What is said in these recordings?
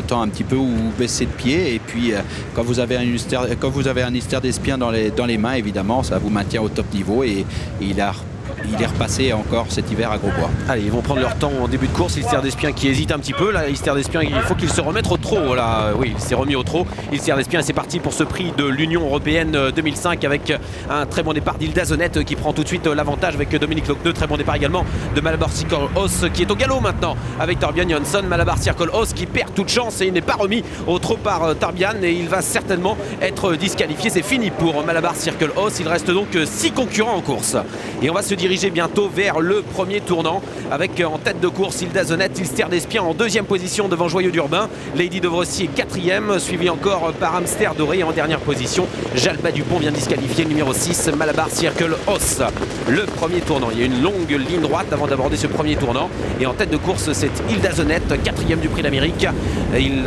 Temps un petit peu où vous baissez de pied, et puis quand vous avez un Ilster d'Espien dans les mains, évidemment ça vous maintient au top niveau, et il est repassé encore cet hiver à Grosbois. Allez, ils vont prendre leur temps en début de course. Ilster d'Espien qui hésite un petit peu. Là, Ilster d'Espien, il faut qu'il se remette au trot. Là, oui, il s'est remis au trot. Ilster d'Espien, c'est parti pour ce prix de l'Union Européenne 2005 avec un très bon départ d'Hilda Zonette qui prend tout de suite l'avantage avec Dominique Lochneux. Très bon départ également de Malabar Circle Hoss qui est au galop maintenant avec Torbjörn Jonsson. Malabar Circle Hoss qui perd toute chance et il n'est pas remis au trot par Torbjörn, et il va certainement être disqualifié. C'est fini pour Malabar Circle Hoss. Il reste donc 6 concurrents en course. Et on va se diriger bientôt vers le premier tournant avec en tête de course Hilda Zonette, Ilster d'Espien en deuxième position devant Joyeux d'Urbain. Lady Dovrecy est quatrième, suivi encore par Hamster Doré, et en dernière position Jalba Dupont vient disqualifier le numéro 6 Malabar Circle Hoss. Le premier tournant, il y a une longue ligne droite avant d'aborder ce premier tournant, et en tête de course c'est Hilda Zonette, quatrième du prix d'Amérique. Il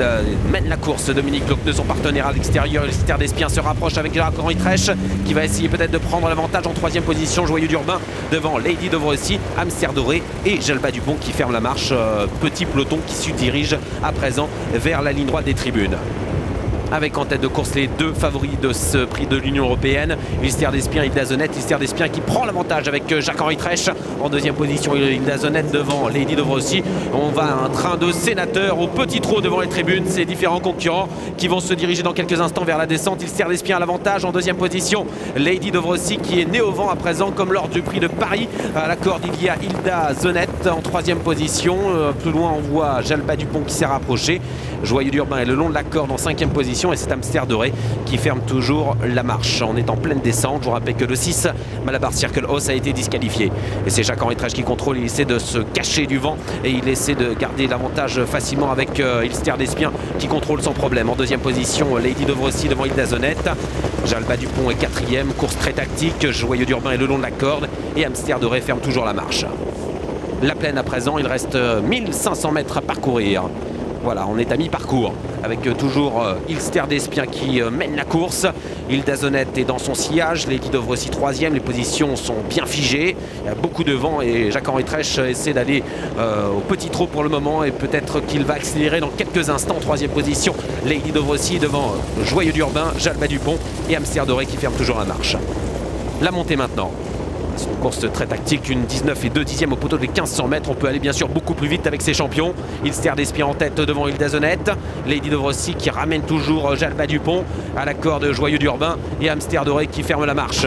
mène la course. Dominique Lochneux, son partenaire à l'extérieur. Ilster d'Espien se rapproche avec Jacques-Henri Trèche qui va essayer peut-être de prendre l'avantage en troisième position. Joyeux d'Urbain devant Lady Dovrecy, Hamster Doré et Jalba Dupont qui ferme la marche. Petit peloton qui se dirige à présent vers la ligne droite des tribunes, avec en tête de course les deux favoris de ce prix de l'Union Européenne, Ilster d'Espien et Hilda Zonette. Ilster d'Espien qui prend l'avantage avec Jacques-Henri Trèche en deuxième position, Hilda Zonette devant Lady Dovrecy. On va à un train de sénateurs au petit trot devant les tribunes, ces différents concurrents qui vont se diriger dans quelques instants vers la descente. Ilster d'Espien à l'avantage en deuxième position, Lady Dovrecy qui est née au vent à présent comme lors du prix de Paris. À la corde il y a Hilda Zonette en troisième position, plus loin on voit Jalba Dupont qui s'est rapproché. Joyeux d'Urbain est le long de la corde en cinquième position, et c'est Hamster Doré qui ferme toujours la marche. On est en pleine descente. Je vous rappelle que le 6 Malabar Circle Hoss a été disqualifié, et c'est Jacques-Henri Trèche qui contrôle. Il essaie de se cacher du vent et il essaie de garder l'avantage facilement avec Ilster d'Espien qui contrôle sans problème. En deuxième position Lady Dovrecy devant Hilda Zonette. Jalba Dupont est quatrième, course très tactique. Joyeux d'Urbain est le long de la corde et Hamster Doré ferme toujours la marche. La plaine à présent, il reste 1500 mètres à parcourir. Voilà, on est à mi-parcours avec toujours Ilster d'Espien qui mène la course. Hilda Zonette est dans son sillage, Lady Dovrecy troisième, les positions sont bien figées. Il y a beaucoup de vent et Jacques-Henri Trèche essaie d'aller au petit trot pour le moment, et peut-être qu'il va accélérer dans quelques instants. Troisième position, Lady Dovrecy devant Joyeux d'Urbain, Jalba Dupont et Hamster Doré qui ferme toujours la marche. La montée maintenant. C'est une course très tactique, une 19 et 2 dixièmes au poteau des 1500 mètres. On peut aller bien sûr beaucoup plus vite avec ses champions. Ilster d'Espien en tête devant Hilda Zonette. Lady Dovrecy qui ramène toujours Jalba Dupont à la corde, Joyeux d'Urbain et Hamster Doré qui ferme la marche.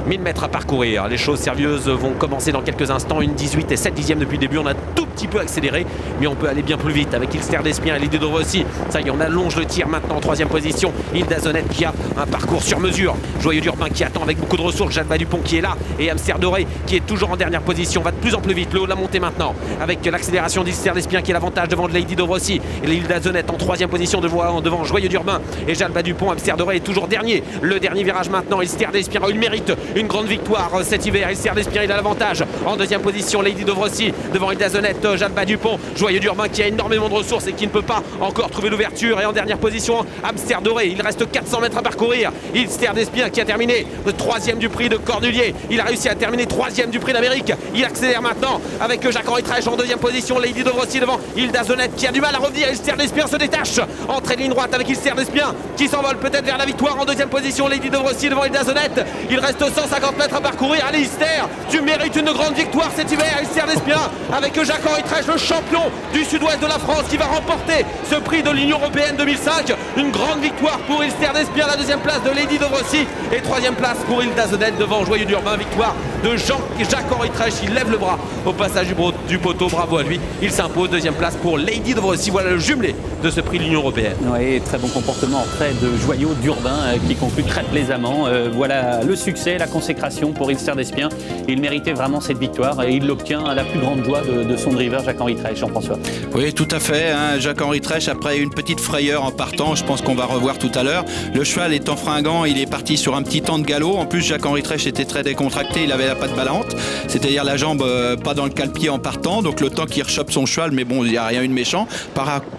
1000 mètres à parcourir. Les choses sérieuses vont commencer dans quelques instants. Une 18 et 7 dixièmes depuis le début. On a tout petit peu accéléré, mais on peut aller bien plus vite avec Ilster d'Espien et Lady Dovrecy. Ça y est, on allonge le tir maintenant en troisième position. Hilda Zonette qui a un parcours sur mesure. Joyeux d'Urbain qui attend avec beaucoup de ressources. Jalba Dupont qui est là et Hamster Doré qui est toujours en dernière position. Va de plus en plus vite. Le haut de la montée maintenant avec l'accélération d'Ilster d'Espien qui est l'avantage devant Lady Dovrecy. Et Hilda Zonette en troisième position devant Joyeux d'Urbain et Jalba Dupont. Hamster Doré est toujours dernier. Le dernier virage maintenant. Ilster d'Espien, il mérite une grande victoire cet hiver. Ilster d'Espien, il a l'avantage en deuxième position. Lady Dovrecy devant Hilda Zonette, Jalba Dupont, Joyeux d'Urbain qui a énormément de ressources et qui ne peut pas encore trouver l'ouverture. Et en dernière position, Hamster Doré. Il reste 400 mètres à parcourir. Ilster d'Espien qui a terminé le troisième du prix de Cornulier. Il a réussi à terminer troisième du prix d'Amérique. Il accélère maintenant avec Jacques-Henri Trèche en deuxième position. Lady Dovrecy devant Hilda Zonette qui a du mal à revenir. Ilster d'Espien se détache. Entrée de ligne droite avec Ilster d'Espien qui s'envole peut-être vers la victoire en deuxième position. Lady Dovrecy devant Hilda Zonette. Il reste 150 mètres à parcourir. Allez Ilster, tu mérites une grande victoire cet hiver. Ilster d'Espien avec Jacques-Henri Trèche, le champion du sud-ouest de la France, qui va remporter ce prix de l'Union Européenne 2005. Une grande victoire pour Ilster d'Espien, la deuxième place de Lady Dovrecy et troisième place pour Hilda Zonette devant Joyeux d'Urbain. Victoire de Jacques-Henri Trèche. Il lève le bras au passage du poteau, bravo à lui. Il s'impose, deuxième place pour Lady Dovrecy. Voilà le jumelé de ce prix de l'Union Européenne. Oui, très bon comportement auprès de Joyeux d'Urbain qui conclut très plaisamment. Voilà le succès, la consécration pour Ilster d'Espien. Il méritait vraiment cette victoire et il l'obtient à la plus grande joie de son driver Jacques-Henri Trèche, Jean-François. Oui, tout à fait. Hein. Jacques-Henri Trèche, après une petite frayeur en partant, je pense qu'on va revoir tout à l'heure. Le cheval étant fringant, il est parti sur un petit temps de galop. En plus, Jacques-Henri Trèche était très décontracté, il avait la patte ballante, c'est-à-dire la jambe pas dans le cale-pied en partant. Donc le temps qu'il rechoppe son cheval, mais bon, il n'y a rien eu de méchant.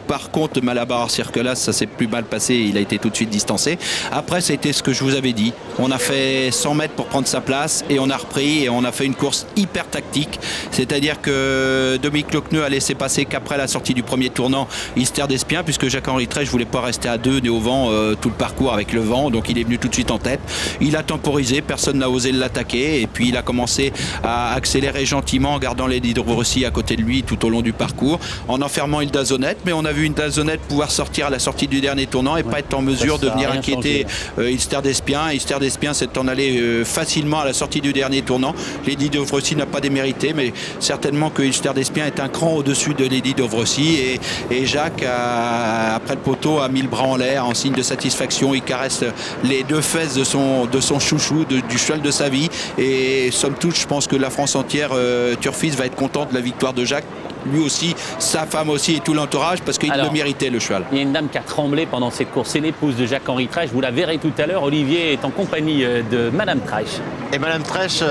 par contre, Malabar Circulas, ça s'est plus mal passé, il a été tout de suite distancé. Après, ça a été ce que je vous avais dit. On a fait 100 mètres pour prendre sa place et on a repris et on a fait une course hyper tactique. C'est-à-dire que Dominique Lecneux a laissé passer qu'après la sortie du premier tournant, Ister d'Espien, puisque Jacques-Henri Trèche ne voulait pas rester à 2 nez au vent tout le parcours avec le vent, donc il est venu tout de suite en tête. Il a temporisé, personne n'a osé l'attaquer et puis il a commencé à accélérer gentiment en gardant les Didrossi à côté de lui tout au long du parcours, en enfermant Hilda Zonette, mais on a vu Hilda Zonette pouvoir sortir à la sortie du dernier tournant et pas être en mesure de venir inquiéter Ister d'Espien. Ister d'Espien s'est en allé facilement à la sortie du dernier tournant. Lady Dovrecy n'a pas démérité, mais certainement que Ister d'Espien est un cran au-dessus de Lady Dovrecy et Jacques, après le poteau, a mis le bras en l'air en signe de satisfaction. Il caresse les deux fesses de son chouchou, du cheval de sa vie, et somme toute, je pense que la France entière, Turfis, va être contente de la victoire de Jacques. Lui aussi, sa femme aussi et tout l'entourage, parce qu'il le méritait, le cheval. Il y a une dame qui a tremblé pendant cette course, c'est l'épouse de Jacques-Henri Trèche. Vous la verrez tout à l'heure. Olivier est en compagnie de Madame Trèche. Et Madame Trèche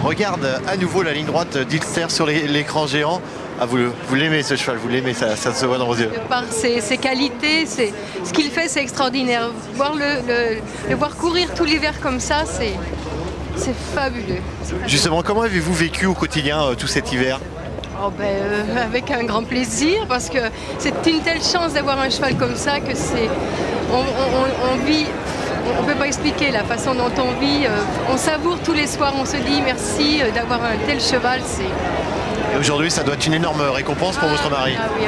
regarde à nouveau la ligne droite d'Ilster sur l'écran géant. Ah, vous l'aimez ce cheval, vous l'aimez, ça se voit dans vos yeux. Par ses qualités, ce qu'il fait, c'est extraordinaire. Le voir courir tout l'hiver comme ça, c'est fabuleux. Justement, comment avez-vous vécu au quotidien tout cet hiver ? Oh avec un grand plaisir, parce que c'est une telle chance d'avoir un cheval comme ça que on vit, on ne peut pas expliquer la façon dont on vit. On savoure tous les soirs, on se dit merci d'avoir un tel cheval. Et aujourd'hui, ça doit être une énorme récompense pour votre mari. Oui.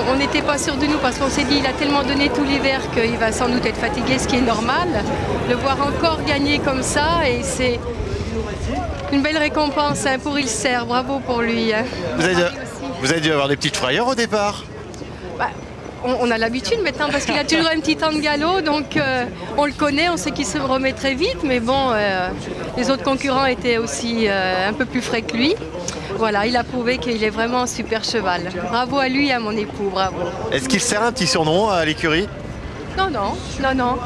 On n'était pas sûr de nous parce qu'on s'est dit il a tellement donné tout l'hiver qu'il va sans doute être fatigué, ce qui est normal. Le voir encore gagner comme ça, et c'est une belle récompense pour Ilster. Bravo pour lui. Vous avez dû avoir des petites frayeurs au départ. On a l'habitude maintenant parce qu'il a toujours un petit temps de galop, donc on le connaît, on sait qu'il se remet très vite, mais bon, les autres concurrents étaient aussi un peu plus frais que lui. Voilà, il a prouvé qu'il est vraiment un super cheval. Bravo à lui et à mon époux, bravo. Est-ce qu'il sert un petit surnom à l'écurie ? Non,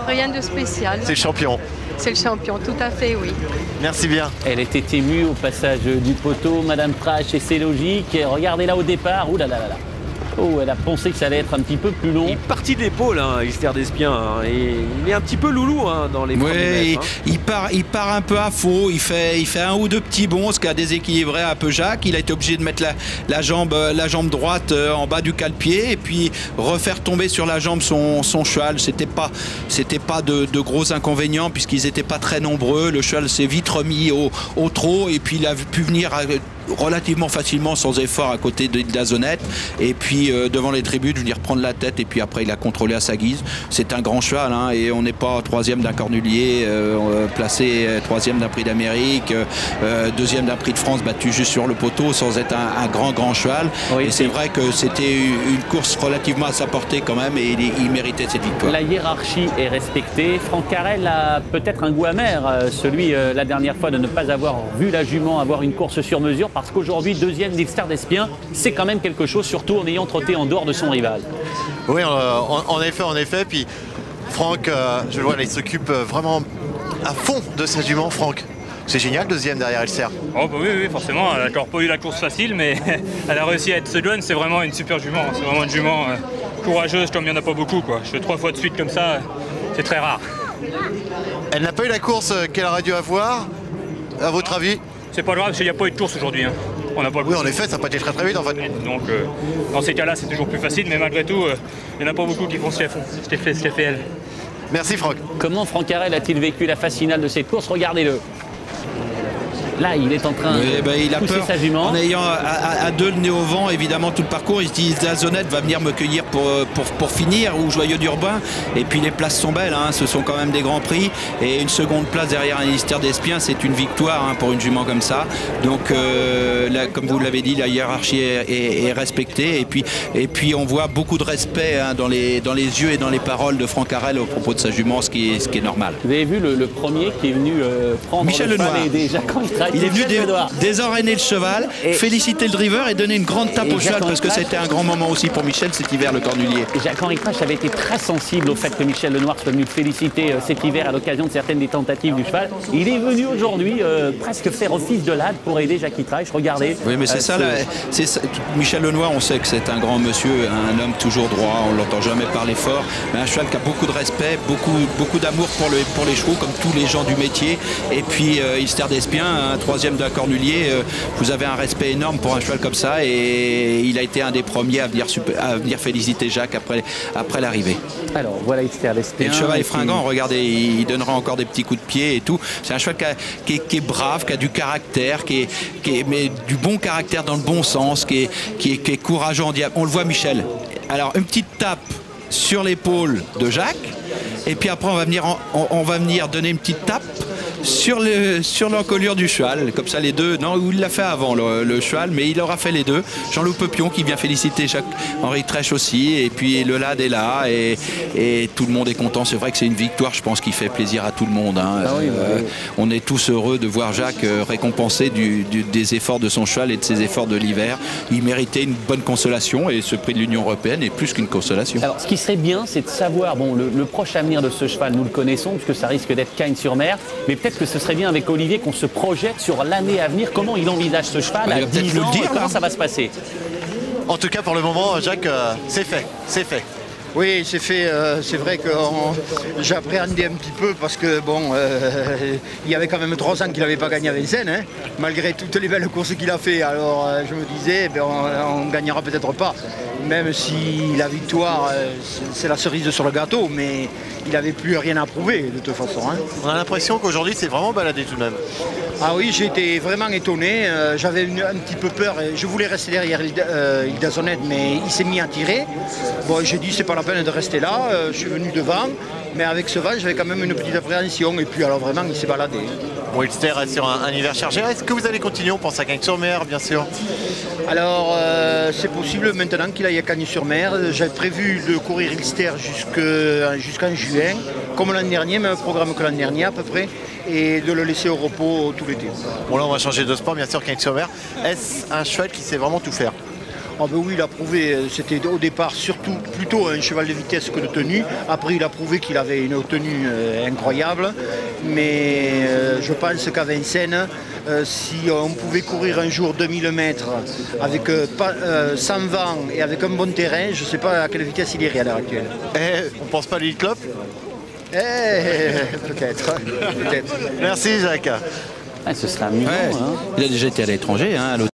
rien de spécial. C'est le champion. C'est le champion, tout à fait, oui. Merci bien. Elle était émue au passage du poteau, Madame Trèche, et c'est logique. Regardez là au départ, ouh là là là. Oh, elle a pensé que ça allait être un petit peu plus long. Il est parti de l'épaule, Ister d'Espien, et il est un petit peu loulou dans les premiers mètres. Il part un peu à faux, il fait un ou deux petits bonds, ce qui a déséquilibré un peu Jacques. Il a été obligé de mettre la jambe droite en bas du cale-pied et puis refaire tomber sur la jambe son cheval. C'était pas de gros inconvénients puisqu'ils n'étaient pas très nombreux. Le cheval s'est vite remis au trot et puis il a pu venir relativement facilement sans effort à côté de la Zonette et puis devant les tribunes venir prendre la tête et puis après il a contrôlé à sa guise. C'est un grand cheval et on n'est pas troisième d'un Cornulier, placé troisième d'un prix d'Amérique, deuxième d'un prix de France battu juste sur le poteau sans être un grand cheval. Oui, et c'est vrai que c'était une course relativement à sa portée quand même et il méritait cette victoire. La hiérarchie est respectée. Franck Carrel a peut-être un goût amer, celui la dernière fois de ne pas avoir vu la jument avoir une course sur mesure, parce qu'aujourd'hui, deuxième d'Ister d'Espien, c'est quand même quelque chose, surtout en ayant trotté en dehors de son rival. Oui, en effet. Puis Franck, je le vois, là, il s'occupe vraiment à fond de sa jument, Franck. C'est génial, deuxième derrière Ilster. Oh bah oui, forcément, elle n'a encore pas eu la course facile, mais elle a réussi à être seconde, c'est vraiment une super jument. C'est vraiment une jument courageuse comme il n'y en a pas beaucoup, quoi. Je fais 3 fois de suite comme ça, c'est très rare. Elle n'a pas eu la course qu'elle aurait dû avoir, à votre avis? C'est pas grave, parce qu'il n'y a pas eu de course aujourd'hui. On n'a pas oui, en effet, ça n'a pas été très vite en fait. Donc, dans ces cas-là, c'est toujours plus facile, mais malgré tout, il n'y en a pas beaucoup qui font ce qu'elle fait elle. Merci Franck. Comment Franck Carrel a-t-il vécu la phase finale de cette course? Regardez-le. Là, il est en train de pousser sa jument. En ayant à 2 le nez au vent, évidemment, tout le parcours, il se dit la Zonette va venir me cueillir pour finir, ou Joyeux d'Urbain. Et puis les places sont belles, ce sont quand même des grands prix. Et une seconde place derrière un Ister d'Espien, c'est une victoire pour une jument comme ça. Donc, là, comme vous l'avez dit, la hiérarchie est respectée. Et puis on voit beaucoup de respect dans les yeux et dans les paroles de Franck Carrel au propos de sa jument, ce qui est normal. Vous avez vu le premier qui est venu prendre Michel le cheval Lenoir. et Jacques-Henri Trèche. Il est venu désenraîner le cheval, féliciter le driver et donner une grande tape au cheval parce que c'était un grand moment aussi pour Michel cet hiver, le Cornulier. Jacques-Henri Tresch avait été très sensible au fait que Michel Lenoir soit venu féliciter cet hiver à l'occasion de certaines des tentatives du cheval. Il est venu aujourd'hui presque faire office de lad pour aider Jacques Tresch. Regardez. Oui, mais c'est ça, Michel Lenoir, on sait que c'est un grand monsieur, un homme toujours droit, on ne l'entend jamais parler fort, mais un cheval qui a beaucoup de respect, beaucoup d'amour pour les chevaux, comme tous les gens du métier. Et puis Ilster d'Espien, un troisième d'un Cornulier, vous avez un respect énorme pour un cheval comme ça, et il a été un des premiers à venir féliciter Jacques après l'arrivée. Alors voilà Ilster d'Espien. Et le cheval est fringant, regardez, il donnera encore des petits coups de pied et tout. C'est un cheval qui est brave, qui a du caractère, mais du bon caractère dans le bon sens, qui est courageux en diable. On le voit Michel. Alors une petite tape sur l'épaule de Jacques, et puis après on va venir donner une petite tape sur l'encolure du cheval, comme ça les deux. Non, il l'a fait avant le cheval, mais il aura fait les deux. Jean-Loup Pepion qui vient féliciter Jacques-Henri Tresch aussi, et puis le lad est là, et tout le monde est content. C'est vrai que c'est une victoire, je pense, qui fait plaisir à tout le monde, hein. On est tous heureux de voir Jacques récompensé des efforts de son cheval et de ses efforts de l'hiver. Il méritait une bonne consolation, et ce prix de l'Union européenne est plus qu'une consolation. Alors ce qui serait bien, c'est de savoir, bon, le proche avenir de ce cheval, nous le connaissons, puisque ça risque d'être Cagnes-sur-Mer, mais peut-être que ce serait bien avec Olivier qu'on se projette sur l'année à venir. Comment il envisage ce cheval à 10 ans, comment ça va se passer? En tout cas, pour le moment, Jacques, c'est fait. Oui, c'est fait. C'est vrai que j'appréhendais un petit peu parce que bon, il y avait quand même 3 ans qu'il n'avait pas gagné à Vincennes, hein, malgré toutes les belles courses qu'il a fait. Alors je me disais, on ne gagnera peut-être pas, même si la victoire, c'est la cerise sur le gâteau, mais il n'avait plus rien à prouver de toute façon, hein. On a l'impression qu'aujourd'hui, c'est vraiment baladé tout de même. Ah oui, j'ai été vraiment étonné. J'avais un petit peu peur. Je voulais rester derrière Hilda Zonnet, mais il s'est mis à tirer. Bon, j'ai dit c'est pas la peine de rester là. Je suis venu devant, mais avec ce vent, j'avais quand même une petite appréhension. Et puis alors vraiment, il s'est baladé. Bon, Ilster est sur un hiver chargé. Est-ce que vous allez continuer? On pense à Cagnes-sur-Mer, bien sûr. Alors, c'est possible maintenant qu'il aille à Cagnes-sur-Mer. J'avais prévu de courir Ilster jusqu'en juin, comme l'an dernier, même programme que l'an dernier à peu près, et de le laisser au repos tout l'été. Bon, là, on va changer de sport, bien sûr, Cagnes-sur-Mer. Est-ce un cheval qui sait vraiment tout faire? Ah ben oui, il a prouvé, c'était au départ surtout plutôt un cheval de vitesse que de tenue. Après, il a prouvé qu'il avait une tenue incroyable. Mais je pense qu'à Vincennes, si on pouvait courir un jour 2000 mètres avec sans vent et avec un bon terrain, je ne sais pas à quelle vitesse il irait à l'heure actuelle. On ne pense pas à l'Elite Club? Peut-être. Merci Jacques. Ce serait amusant. Ouais. Hein. Il a déjà été à l'étranger, hein, à